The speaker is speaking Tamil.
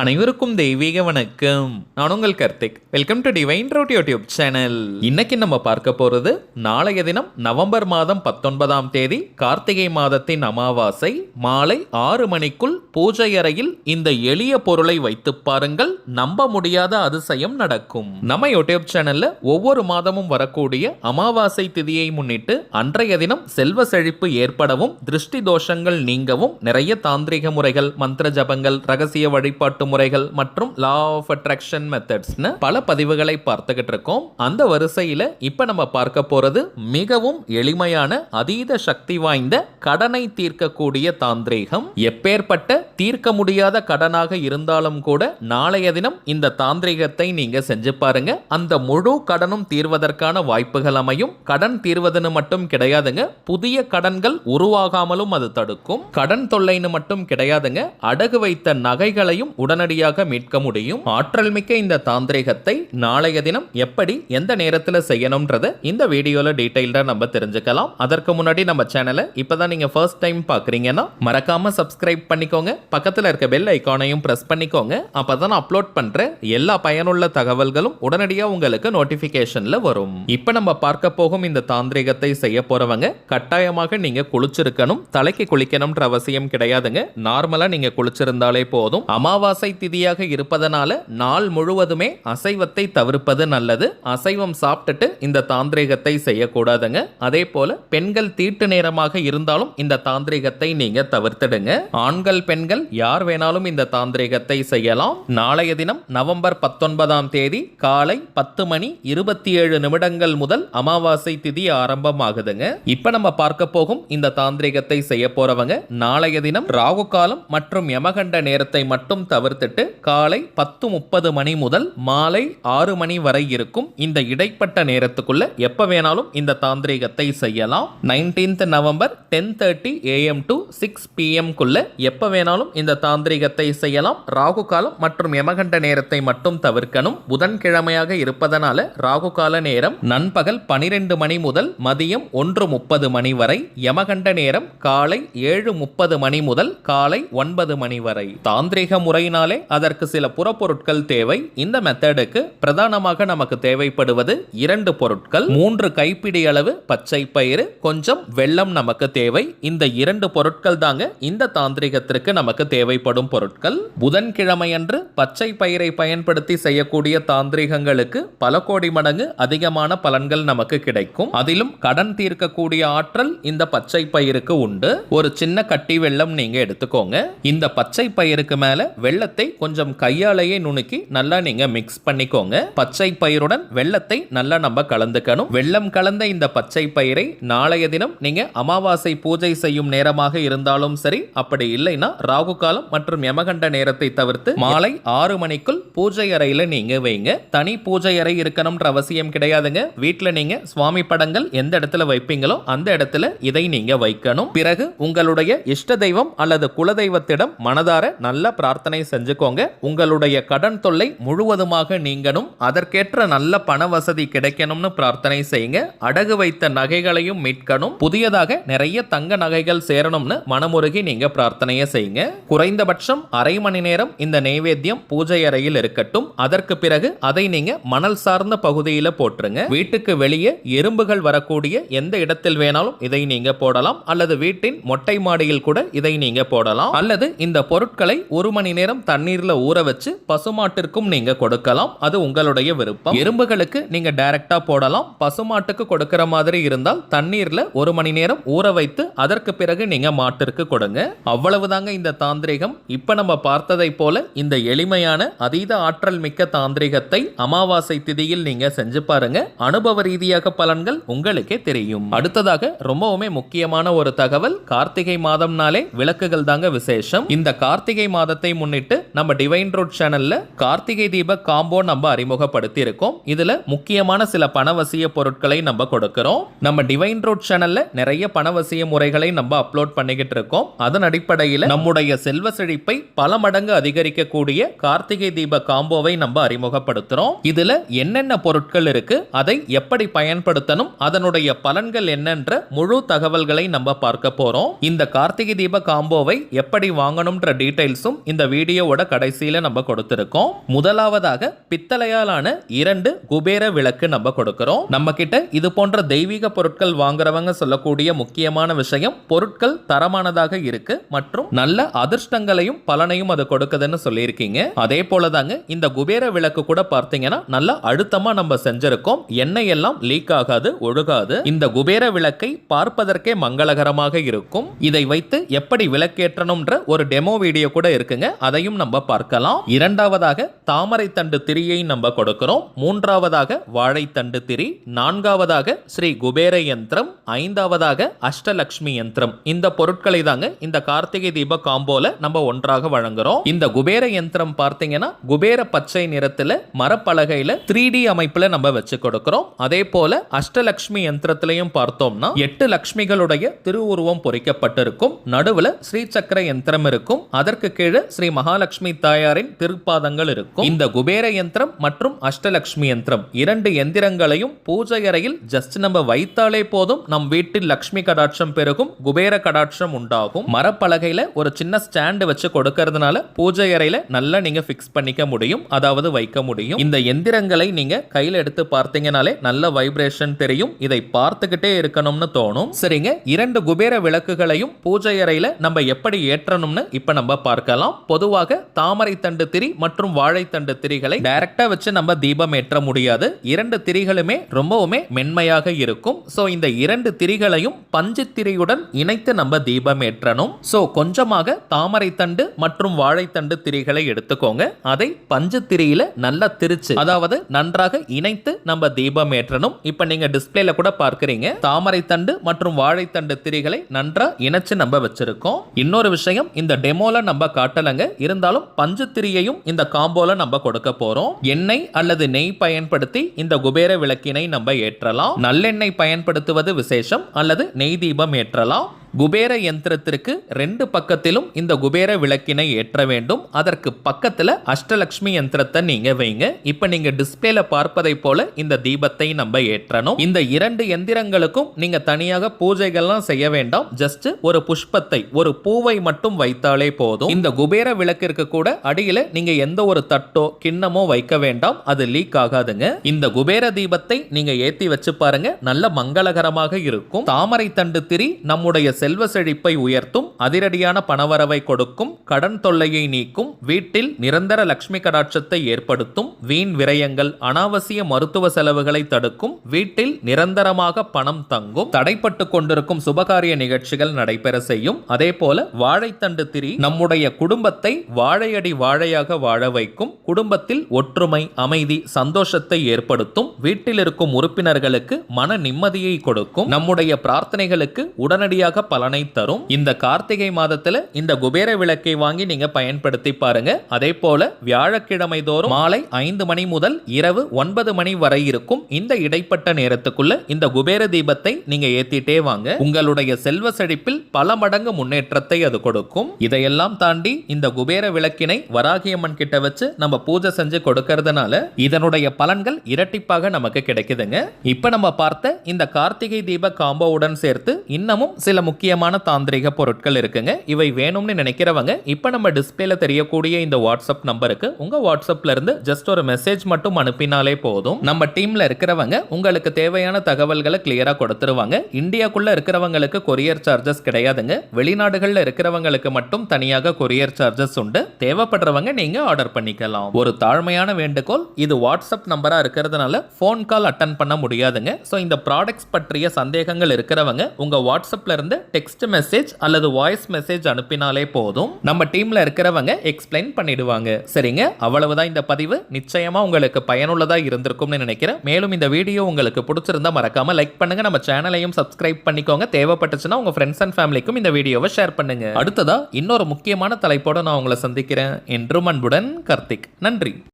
அனைவருக்கும் தெய்வீக வணக்கம். நான் உங்கள் Karthik. Welcome to divine root YouTube channel. இன்னைக்கு நம்ம பார்க்க போறது நாளைய தினம் நவம்பர் மாதம் 19ஆம் தேதி கார்த்திகை மாதத்தின் அமாவாசை மாலை 6 மணிக்குள் பூஜை அறையில் இந்த எளிய பொருளை வைத்து பாருங்கள், நம்ப முடியாத அதிசயம் நடக்கும். நம்ம யூடியூப் சேனல்ல ஒவ்வொரு மாதமும் வரக்கூடிய அமாவாசை திதியை முன்னிட்டு அன்றைய தினம் செல்வ செழிப்பு ஏற்படவும் திருஷ்டி தோஷங்கள் நீங்கவும் நிறைய தாந்திரிக முறைகள், மந்திர ஜபங்கள், ரகசிய வழிபாட்டு முறைகள் மற்றும் லா ஆஃப் அட்ராக்ஷன் மெத்தட்ஸ்னு பல பதிவுகளை பார்த்துக்கிட்டு இருக்கோம். அந்த வரிசையில இப்ப நம்ம பார்க்க போறது மிகவும் எளிமையான அதீத சக்தி வாய்ந்த கடனை தீர்க்கக்கூடிய தாந்திரீகம். எப்பேற்பட்ட தீர்க்க முடியாத கடனாக இருந்தாலும் கூட நாளைய தினம் இந்த தாந்திரீகத்தை நீங்க செஞ்சு பாருங்க. அந்த முழு கடனும் தீர்வதற்கான வாய்ப்புகள் அமையும். கடன் தீர்வதுன்னு மட்டும் கிடையாதுங்க, புதிய கடன்கள் உருவாகாமலும் அது தடுக்கும். கடன் தொல்லைன்னு மட்டும் கிடையாதுங்க, அடகு வைத்த நகைகளையும் உடனடியாக மீட்க முடியும். ஆற்றல் மிக்க இந்த தாந்திரிகத்தை நாளைய தினம் எப்படி எந்த நேரத்தில் செய்யணும்ன்றத இந்த வீடியோல டீடைல்டா நம்ம தெரிஞ்சுக்கலாம். அதற்கு முன்னாடி நம்ம சேனலை இப்பதான் நீங்க ஃபர்ஸ்ட் டைம் பாக்குறீங்கன்னா மறக்காம சப்ஸ்கிரைப் பண்ணிக்கோங்க. பக்கத்தில் இருக்க பெல் ஐகானையும் பிரஸ் பண்ணிக்கோங்க. அப்பதான் அப்லோட் பண்ற எல்லா பயனுள்ள தகவல்களும் உடனடியாக உங்களுக்கு நோட்டிபிகேஷன்ல வரும். இப்ப நம்ம பார்க்க போகும் இந்த தாந்திரிகத்தை செய்ய போறவங்க கட்டாயமாக நீங்க குளிச்சிருக்கணும். தலைக்கு குளிக்கணும்ன்ற அவசியம் கிடையாதுங்க. நார்மலா நீங்க குளிச்சிருந்தாலே போதும். அமாவாசை திதியாக இருப்பதனால நாள் முழுவதுமே அசைவத்தை தவிர்ப்பது நல்லது. அசைவம் சாப்பிட்டுட்டு இந்த தாந்திரிகத்தை செய்யக்கூடாதுங்க. அதே போல பெண்கள் தீட்டு நேரமாக இருந்தாலும் இந்த தாந்திரிகத்தை நீங்க தவிர்த்திடுங்க. ஆண்கள் பெண்கள் யார் வேணாலும் இந்த தாந்திரிகத்தை செய்யலாம். நாளைய தினம் நவம்பர் 19ஆம் தேதி காலை 10 மணி 27 நிமிடங்கள் முதல் அமாவாசை திதி ஆரம்பமாகுதுங்க. இப்ப நம்ம பார்க்க போகும் இந்த தாந்திரிகத்தை செய்ய போறவங்க நாளைய தினம் ராகு காலம் மற்றும் யமகண்ட நேரத்தை மட்டும் தவிர்த்துட்டு காலை 10:30 மணி முதல் மாலை 6 மணி வரை இருக்கும் இந்த இடைப்பட்ட நேரத்துக்குள்ள எப்ப வேணாலும் இந்த தாந்திரிகத்தை செய்யலாம். 19th November 10:30 AM to 6 PM குள்ள எப்ப வேணாலும் இந்த தாந்திரிகத்தை செய்யலாம். ராகு காலம் மற்றும் யமகண்ட நேரத்தை மட்டும் தவிர்க்கணும். புதன்கிழமையாக இருப்பதனால ராகு கால நேரம் நண்பகல் 12 மணி முதல் மதியம் 1:30 மணி வரை, யமகண்ட நேரம் காலை 7:30 மணி முதல் காலை 9 மணி வரை. தாந்திரிக முறையினாலே அதற்கு சில புறப்பொருட்கள் தேவை. இந்த மெத்தடுக்கு பிரதானமாக நமக்கு தேவைப்படுவது 2 பொருட்கள். 3 கைப்பிடி அளவு பச்சை பயிறு, கொஞ்சம் வெல்லம் நமக்கு தேவை. இந்த 2 பொருட்கள் தாங்க இந்த தாந்திரிகத்திற்கு நமக்கு தேவைப்படும் பொருட்கள். புதன்கிழமையன்று பச்சை பயிரை பயன்படுத்தி செய்யக்கூடிய தாந்திரிகங்களுக்கு பல கோடி மடங்கு அதிகமான பலன்கள் நமக்கு கிடைக்கும். அதிலும் கடன் தீர்க்கக்கூடிய ஆற்றல் இந்த பச்சை பயிருக்கு உண்டு. ஒரு சின்ன கட்டி வெல்லம் நீங்க எடுத்துக்கோங்க. இந்த பச்சை பயிருக்கு மேல வெள்ளத்தை கொஞ்சம் கையாலேயே நுணுக்கி நல்லா நீங்க மிக்ஸ் பண்ணிக்கோங்க. பச்சை பயிருடன் வெள்ளத்தை நல்லா நம்ம கலந்துக்கணும். வெள்ளம் கலந்த இந்த பச்சை பயிரை நாளைய தினம் நீங்க அமாவாசை பூஜை செய்யும் நேரமாக இருந்தாலும் சரி, அப்படி இல்லைன்னா ராகு காலம் மற்றும் யமகண்ட நேரத்தை தவிர்த்து மாலை 6 மணிக்குள் பூஜை அறையில நீங்க வைங்க. தனி பூஜை அறை இருக்கணும்ன்ற அவசியம் கிடையாதுங்க. வீட்டுல நீங்க சுவாமி படங்கள் எந்த இடத்துல வைப்பீங்களோ அந்த இடத்துல இதை நீங்க வைக்கணும். பிறகு உங்களுடைய இஷ்ட தெய்வம் அல்லது குலதெய்வத்திடம் மனதார நல்ல பிரார்த்தனை செஞ்சுக்கோங்க. உங்களுடைய கடன் தொல்லை முழுவதுமாக நீங்கணும், அதற்கேற்ற நல்ல பண வசதி கிடைக்கணும்னு பிரார்த்தனை செய்யுங்க. அடகு வைத்த நகைகளையும் மீட்கணும், புதியதாக நிறைய தங்க நகைகள் சேரணும்னு மனமுருகி நீங்க பிரார்த்தனையை செய்யுங்க. குறைந்தபட்சம் அரை மணி நேரம் இந்த நைவேத்தியம் பூஜை அறையில் இருக்கட்டும். அதற்கு பிறகு அதை நீங்க மணல் சார்ந்த பகுதியில போட்டுருங்க. வீட்டுக்கு வெளியே எறும்புகள் வரக்கூடிய எந்த இடத்தில் வேணாலும் இதை நீங்க போடலாம், அல்லது வீட்டின் மொட்டை மாடியில் கூட இதை நீங்க போடலாம். அல்லது இந்த பொருட்களை 1 மணி நேரம் தண்ணீர்ல ஊற வச்சு பசுமாட்டிற்கும் நீங்க கொடுக்கலாம். அது உங்களுடைய விருப்பம். எறும்புகளுக்கு நீங்க டைரக்டா போடலாம். பசுமாட்டுக்கு கொடுக்கிற மாதிரி இருந்தால் தண்ணீர்ல 1 மணி நேரம் ஊற வைத்து அதற்கு பிறகு நீங்க மாட்டிற்கு கொடுங்க. அவ்வளவுதாங்க இந்த தாந்திரிகம். இப்ப நம்ம பார்த்ததை போல இந்த எளிமையான அதீத ஆற்றல் மிக்க தாந்திரிகத்தை அமாவாசை திதியில் நீங்க செஞ்சு பாருங்க. அனுபவ ரீதியாக பலன்கள் உங்களுக்கே தெரியும். அடுத்ததாக ரொம்பவுமே முக்கியமான ஒரு தகவல், கார்த்திகை மாதம்னாலே விளக்குகள் தாங்க விசேஷம். இந்த கார்த்திகை மாதத்தை முன்னிட்டு நம்ம டிவைன் ரூட் சேனல்ல கார்த்திகை தீப காம்போ நம்ம அறிமுகப்படுத்தி இருக்கோம். இதுல முக்கியமான சில பணவசிய பொருட்களை நம்ம கொடுக்கிறோம். நம்ம டிவைன் ரூட் சேனல்ல நிறைய பணவசிய முறைகளை நம்ம அப்லோட் பண்ணிக்கிட்டு இருக்கோம். அதன் அடிப்படையில் நம்முடைய செல்வ செழிப்பை பல மடங்கு அதிகரிக்கக்கூடிய கார்த்திகை தீப காம்போவை நம்ம அறிமுகப்படுத்துறோம். இதுல என்னென்ன பொருட்கள் இருக்கு, அதை எப்படி பயன்படுத்தணும், அதனுடைய பலன்கள் என்னென்ற முழு தகவல்களை நம்ம பார்க்க போறோம். இந்த கார்த்திகை தீப காம்போவை எப்படி வாங்கணும்ன்ற டீடைல்ஸும் இந்த வீடியோ வீடியோவோட கடைசியில நம்ம கொடுத்திருக்கோம். முதலாவதாக பித்தளையாலான 2 குபேர விளக்கு நம்ம கொடுக்கிறோம். நம்ம கிட்ட இது போன்ற தெய்வீக பொருட்கள் வாங்குறவங்க சொல்லக்கூடிய முக்கியமான விஷயம், பொருட்கள் தரமானதாக இருக்கு மற்றும் நல்ல அதிர்ஷ்டங்களையும் பலனையும் அது கொடுக்குதுன்னு சொல்லியிருக்கீங்க. அதே போலதாங்க இந்த குபேர விளக்கு கூட பார்த்தீங்கன்னா நல்ல அழுத்தமா நம்ம செஞ்சிருக்கோம். எண்ணெய் எல்லாம் லீக் ஆகாது, ஒழுகாது. இந்த குபேர விளக்கை பார்ப்பதற்கே மங்களகரமாக இருக்கும். இதை வைத்து எப்படி விளக்கேற்றணும்ன்ற ஒரு டெமோ வீடியோ கூட இருக்குங்க, அதையும் நம்ம பார்க்கலாம். இரண்டாவதாக தாமரை தண்டு திரியை நம்ம கொடுக்கிறோம். மூன்றாவதாக வாழைத்தண்டு திரி, நான்காவதாக ஸ்ரீ குபேர யந்திரம், ஐந்தாவதாக அஷ்டலக்ஷ்மி யந்திரம். இந்த பொருட்களை தாங்க இந்த கார்த்திகை தீப காம்போல நம்ம ஒன்றாக வழங்குறோம். இந்த குபேர யந்திரம் பார்த்தீங்கன்னா குபேர பச்சை நிறத்துல மரப்பலகையில 3D அமைப்புல நம்ம வச்சு கொடுக்கிறோம். அதே போல அஷ்டலக்ஷ்மி யந்திரத்திலையும் பார்த்தோம்னா 8 லட்சுமிகளுடைய திருவுருவம் பொறிக்கப்பட்டிருக்கும். நடுவுல ஸ்ரீ சக்கர யந்திரம் இருக்கும். அதற்கு கீழே ஸ்ரீ மகாலட்சுமி தாயாரின் திருப்பாதங்கள் இருக்கும். இந்த குபேர யந்திரம் மற்றும் அஷ்டலக்ஷ்மி யந்திரம் 2 எந்திரங்களையும் பூஜை அறையில் ஜஸ்ட் நம்ம வைத்தாலே போதும் நம் வீட்டில் லட்சுமி கடாட்சம் பெருகும், குபேர கடாட்சம் உண்டாகும். மரப்பலகையில ஒரு சின்ன ஸ்டாண்ட் வச்சு கொடுக்கறதுனால பூஜை அறையில நல்லா நீங்க பிக்ஸ் பண்ணிக்க முடியும், அதாவது வைக்க முடியும். இந்த எந்திரங்களை நீங்க கையில எடுத்து பார்த்தீங்கனாலே நல்ல வைப்ரேஷன் தெரியும். இதை பார்த்துக்கிட்டே இருக்கணும்னு தோணும். சரிங்க, 2 குபேர விளக்குகளையும் பூஜை அறையில நம்ம எப்படி ஏற்றணும்னு இப்ப நம்ம பார்க்கலாம். பொதுவாக தாமரை தண்டு திரி மற்றும் வாழைத்தண்டு திரிகளை டைரக்டா வச்சு நம்ம தீபம் ஏற்ற முடியாது. 2 திரிகளுமே ரொம்பவுமே மென்மையாக இருக்கும். சோ இந்த 2 திரிகளையும் பஞ்சு திரியுடன் இணைத்து நம்ம தீபம் ஏற்றணும். சோ கொஞ்சமாக தாமரை தண்டு மற்றும் வாழைத்தண்டு திரிகளை எடுத்துக்கோங்க. அதை பஞ்சு திரியில நல்லா திரிச்சு, அதாவது நன்றாக இணைத்து நம்ம தீபம் ஏற்றணும். இப்ப நீங்க டிஸ்பிளேல கூட பார்க்கிறீங்க, தாமரை தண்டு மற்றும் வாழைத்தண்டு திரிகளை நன்றா இணைச்சு நம்ம வச்சிருக்கோம். இன்னொரு விஷயம், இந்த டெமோல நம்ம காட்டலங்க, இருந்தாலும் பஞ்சு திரியையும் இந்த காம்போல நம்ம கொடுக்க போறோம். எண்ணெய் அல்லது நெய் பயன்படுத்தி இந்த குபேர விளக்கினை நம்ம ஏற்றலாம். நல்லெண்ணெய் பயன்படுத்துவது விசேஷம், அல்லது நெய் தீபம் ஏற்றலாம். குபேர யந்திரத்திற்கு 2 பக்கத்திலும் இந்த குபேர விளக்கினை ஏற்ற வேண்டும். அதற்கு பக்கத்துல அஷ்டலக்ஷ்மி யந்திரத்தை நீங்க வைங்க. இப்ப நீங்க டிஸ்பிளேல பார்ப்பதை போல இந்த தீபத்தை நம்ம ஏற்றணும். இந்த 2 எந்திரங்களுக்கும் நீங்க தனியாக பூஜைகள்லாம் செய்ய வேண்டாம். ஜஸ்ட் ஒரு புஷ்பத்தை, ஒரு பூவை மட்டும் வைத்தாலே போதும். இந்த குபேர விளக்கிற்கு கூட அடியில நீங்க எந்த ஒரு தட்டோ கிண்ணமோ வைக்க வேண்டாம், அது லீக் ஆகாதுங்க. இந்த குபேர தீபத்தை நீங்க ஏத்தி வச்சு பாருங்க, நல்ல மங்களகரமாக இருக்கும். தாமரை தண்டு திரி நம்முடைய செல்வ செழிப்பை உயர்த்தும், அதிரடியான பணவரவை கொடுக்கும், கடன் தொல்லையை நீக்கும், வீட்டில் நிரந்தர லட்சுமி கடாட்சத்தை ஏற்படுத்தும், வீண் விரயங்கள், அனாவசிய மருத்துவ செலவுகளை தடுக்கும், வீட்டில் நிரந்தரமாக பணம் தங்கும், தடைப்பட்டு கொண்டிருக்கும் சுபகாரிய நிகழ்ச்சிகள் நடைபெற செய்யும். அதே போல வாழைத்தண்டு திரி நம்முடைய குடும்பத்தை வாழையடி வாழையாக வாழ வைக்கும், குடும்பத்தில் ஒற்றுமை, அமைதி, சந்தோஷத்தை ஏற்படுத்தும், வீட்டில் இருக்கும் உறுப்பினர்களுக்கு மன நிம்மதியை கொடுக்கும், நம்முடைய பிரார்த்தனைகளுக்கு உடனடியாக பலனை தரும். இந்த கார்த்திகை மாதத்துல இந்த குபேர விளக்கை வாங்கி நீங்க பயன்படுத்தி பாருங்க. அதே போல வியாழக்கிழமை தோறும் மாலை 5 மணி முதல் இரவு 9 மணி வரை இருக்கும் இந்த இடைப்பட்ட நேரத்துக்குள்ள இந்த குபேர தீபத்தை நீங்க ஏத்திட்டே வாங்க. உங்களுடைய செல்வ செழிப்பில் பல மடங்கு முன்னேற்றத்தை அது கொடுக்கும். இதையெல்லாம் தாண்டி இந்த குபேர விளக்கினை வராகியம்மன் கிட்ட வச்சு நம்ம பூஜை செஞ்சு கொடுக்கறதுனால இதனுடைய பலன்கள் இரட்டிப்பாக நமக்கு கிடைக்குதுங்க. இப்ப நம்ம பார்த்த இந்த கார்த்திகை தீப காம்போவுடன் சேர்த்து இன்னமும் சில முக்கியமான தாந்திரிக பொருட்கள் இருக்குங்க. இவை வேணும்னு நினைக்கிறவங்க இப்ப நம்ம டிஸ்பிளேல தெரியக்கூடிய இந்த வாட்ஸ்அப் நம்பருக்கு உங்க வாட்ஸ்அப்ல இருந்து ஜஸ்ட் ஒரு மெசேஜ் மட்டும் அனுப்பினாலே போதும். நம்ம டீம்ல இருக்கிறவங்க உங்களுக்கு தேவையான தகவல்களை கிளியரா கொடுத்துருவாங்க. இந்தியாக்குள்ள இருக்கிறவங்களுக்கு கொரியர் சார்ஜஸ் கிடையாதுங்க. வெளிநாடுகள்ல இருக்கிறவங்களுக்கு மட்டும் தனியாக கொரியர் சார்ஜஸ் உண்டு. தேவைப்படுறவங்க நீங்க ஆர்டர் பண்ணிக்கலாம். ஒரு தாழ்மையான வேண்டுகோள், இது வாட்ஸ்அப் நம்பரா இருக்கிறதுனால போன் கால் அட்டன் பண்ண முடியாதுங்க. சோ இந்த ப்ராடக்ட்ஸ் பற்றிய சந்தேகங்கள் இருக்கிறவங்க உங்க வாட்ஸ்அப்ல இருந்து டெக்ஸ்ட் மெசேஜ் அல்லது வாய்ஸ் மெசேஜ் அனுப்பினாலே போதும். நம்ம டீம்ல இருக்கிறவங்க எக்ஸ்பிளைன் பண்ணிடுவாங்க. சரிங்க, அவ்வளவுதான் இந்த பதிவு. நிச்சயமா உங்களுக்கு பயனுள்ளதா இருந்திருக்கும்னு நினைக்கிறேன். மேலும் இந்த வீடியோ உங்களுக்கு பிடிச்சிருந்தா மறக்காம லைக் பண்ணுங்க. நம்ம சேனலையும் சப்ஸ்கிரைப் பண்ணிக்கோங்க. தேவைப்பட்டுச்சுன்னா உங்க ஃப்ரெண்ட்ஸ் அண்ட் ஃபேமிலிக்கும் இந்த வீடியோவை ஷேர் பண்ணுங்க. அடுத்ததா இன்னொரு முக்கியமான தலைப்போட நான் உங்களை சந்திக்கிறேன். என்றும் அன்புடன் கார்த்திக். நன்றி.